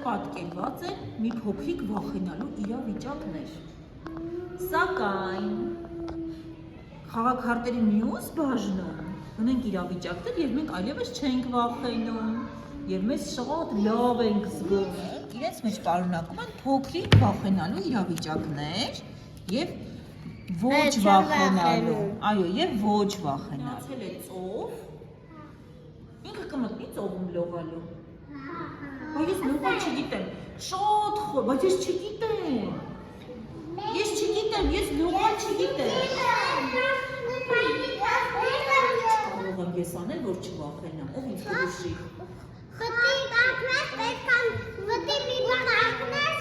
պատկերված են մի փոքրիկ վախենալու իրավիճակներ։ Սակայն խաղաքարտերի մյուս բաժնում ունենք իրավիճակներ, երբ մենք այլևս չենք վախենում, եւ մեզ շատ լավ ենք զգում։ Իրենց մեջ պարունակում են փոքրիկ վախենալու իրավիճակներ եւ ոչ վախենալու։ Այո, եւ ոչ վախենալու։ Գնացել է ծով։ Ինքը կմտնի ծովում լողալու։ Բայց ես լողալ չգիտեմ։ Շատ խոր, բայց ես չգիտեմ։ Ես չգիտեմ, ես լողալ չգիտեմ։ Կարող եմ ես անել, որ չվախենամ, ով ինձ կհուշի։ Խտի կակնես, պետքան վտի մի բան ակնես,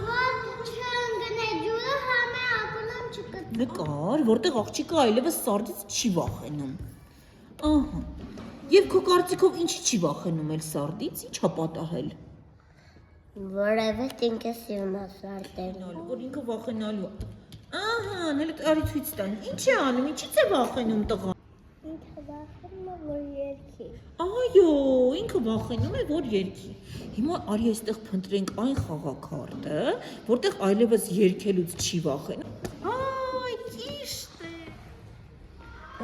որ չընգնե ջուրը, համե ակնամ չկտվի։ Նկար, որտեղ աղջիկը այլևս սարդից չի վախենում։ Ահա։ Եվ քո կարծիքով ինչի չի վախենում էլ սարդից, ի՞նչ ա պատահել։ Որևէ ինքը սիրում է սարդերն։ Որ ինքը վախենալու է։ Ահա, հələ արի ցույց տան։ Ինչ է անում, ինչից է վախենում տղան։ Ինքը վախենում է, որ երգի։ Այո, ինքը վախենում է, որ երգի։ Հիմա արի այստեղ փնտրենք այն խաղաքարտը, որտեղ այլևս երգելուց չի վախենում։ Այ, ճիշտ է։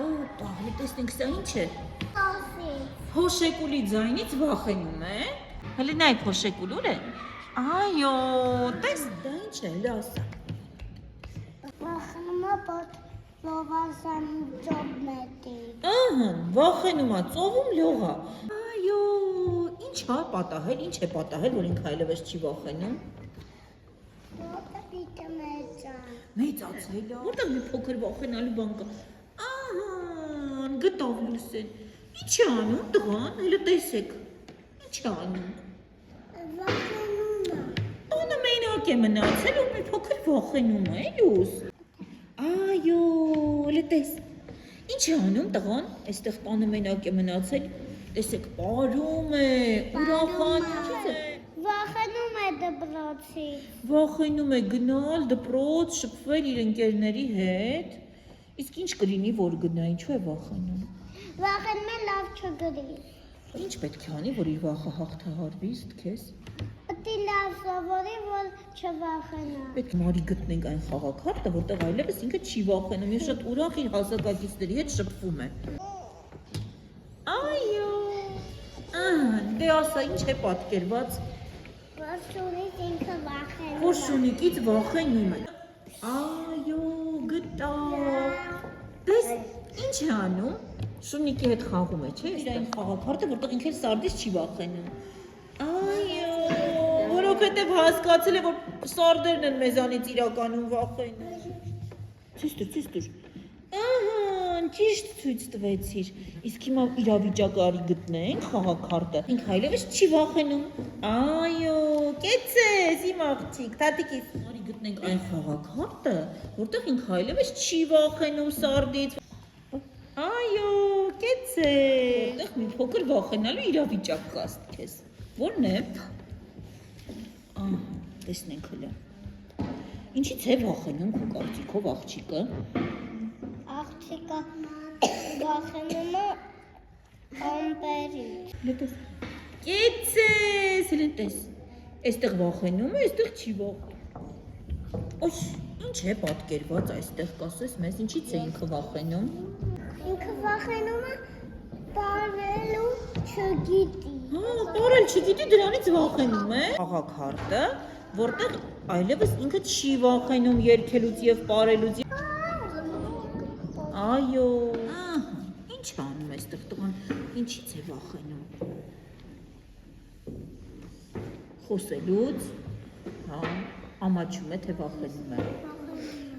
Օպա, հələ տեսնենք սա ինչ է։ Փոշեկուլի ձայնից վախենում է։ Հələ նայ փոշեկուլ ուր է։ Այո, տես, դա ինչ է, հələ ասա։ Վախենում է, որ լովազան ճոբնետի։ Ահա, վախենում է, ծովում լողա։ Այո, ինչ է պատահել, որ ինքը այլևս չի վախենում։ Ոտը պիտը մեծա։ Մեծացել է։ Որտեղ մի փոքր վախենալու բան կա։ Ահա, գտավ Լուսեն։ Ինչ է անում տղան, հələ տեսեք։ Ինչ է անում։ Վախենում է։ Տանը մենակ է մնացել ու մի փոքր վախենում է, Լուս։ Այո, հələ տես։ Ինչ է անում տղան, այստեղ տանը մենակ է մնացել։ Տեսեք, պարում է, ուրախանից է։ Վախենում է դպրոցից։ Վախենում է գնալ դպրոց, շփվել իր ընկերների հետ։ Իսկ ինչ կլինի, որ գնա, ինչու է վախենում։ Վախենում է լավ չգրի։ Ինչ պետք է անի, որ իր վախը հաղթահարվի, քեզ։ Պետք է լավ սովորի, որ չվախենա։ Պետք է մարի գտնենք այն խաղաքարտը, որտեղ այլևս ինքը չի վախենում, եւ շատ ուրախ իր հասակակիցների հետ շփվում է։ Այո։ Դե ասա, ինչ է պատկերված։ Որ շունից ինքը վախենում է։ Որ շունիկից վախենում է։ Այո, գտա։ Դες ինչ է անում։ Շունիկի հետ խաղում է, չէ՞։ Իր այն խաղաքարտը, որտեղ ինքը սարդից չի վախենում։ Այո, որովհետև հասկացել է, որ սարդերն են մեզանից իրականում վախենում։ Ցույց տուր։ Ահա, ճիշտ ցույց տվեցիր։ Իսկ հիմա իրավիճակը արի գտնենք խաղաքարտը։ Ինքը այլևս չի վախենում։ Այո, կեցես իմ աղջիկ, տատիկիս։ Արի գտնենք այն խաղաքարտը, որտեղ ինքը այլևս չի վախենում սարդից։ Այո, կեցես։ Որտեղ մի փոքր վախենալու իրավիճակ կա քեզ։ Որն է։ Ահա, տեսնենք հələ։ Ինչից է վախենում քո կարծիքով աղջիկը։ Աղջիկը վախենում է ամպերից։ Լետես։ Կեցես, հələ տես։ Այստեղ վախենում է, այստեղ չի վախենում։ Ոյ, ինչ է պատկերված այստեղ, կասես մեզ, ինչից է ինքը վախենում։ Ինքը վախենում է բարելու չգիտի։ Հա, բարել չգիտի, դրանից վախենում է։ Խաղաքարտը, որտեղ այլևս ինքը չի վախենում երգելուց եւ պարելուց։ Այո, ահա, ինչ անում այստեղ տղան, ինչից է վախենում։ Խոսելուց, հա, ամաչում է, թե վախենում է։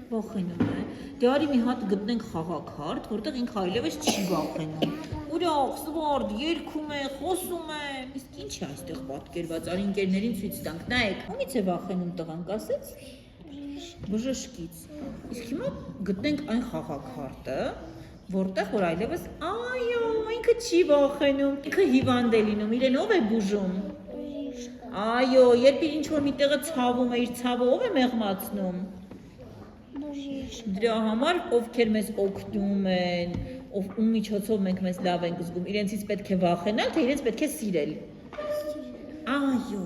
Վախենում է։ Դե արի մի հատ գտնենք խաղաքարտ, որտեղ ինքը այլևս չի վախենում։ Ուրախ, զվարթ, երգում է, խոսում է։ Իսկ ինչ է այստեղ պատկերված, արի ընկերներին ցույց տանք, նայեք։ Ումից է վախենում տղան, կասեց։ Բժշկից։ Իսկ հիմա գտնենք այն խաղաքարտը, որտեղ որ այլևս, այո, ինքը չի վախենում, ինքը հիվանդ է լինում, իրենով է բուժում։ Այո, երբ ինչ-որ մի տեղը ցավում է, իր ցավը ով է մեղմացնում։ Դրա համար ովքեր մեզ օգնում են, ում միջոցով մենք մեզ լավ ենք զգում, իրենցից պետք է վախենալ, թե իրենց պետք է սիրել։ Այո։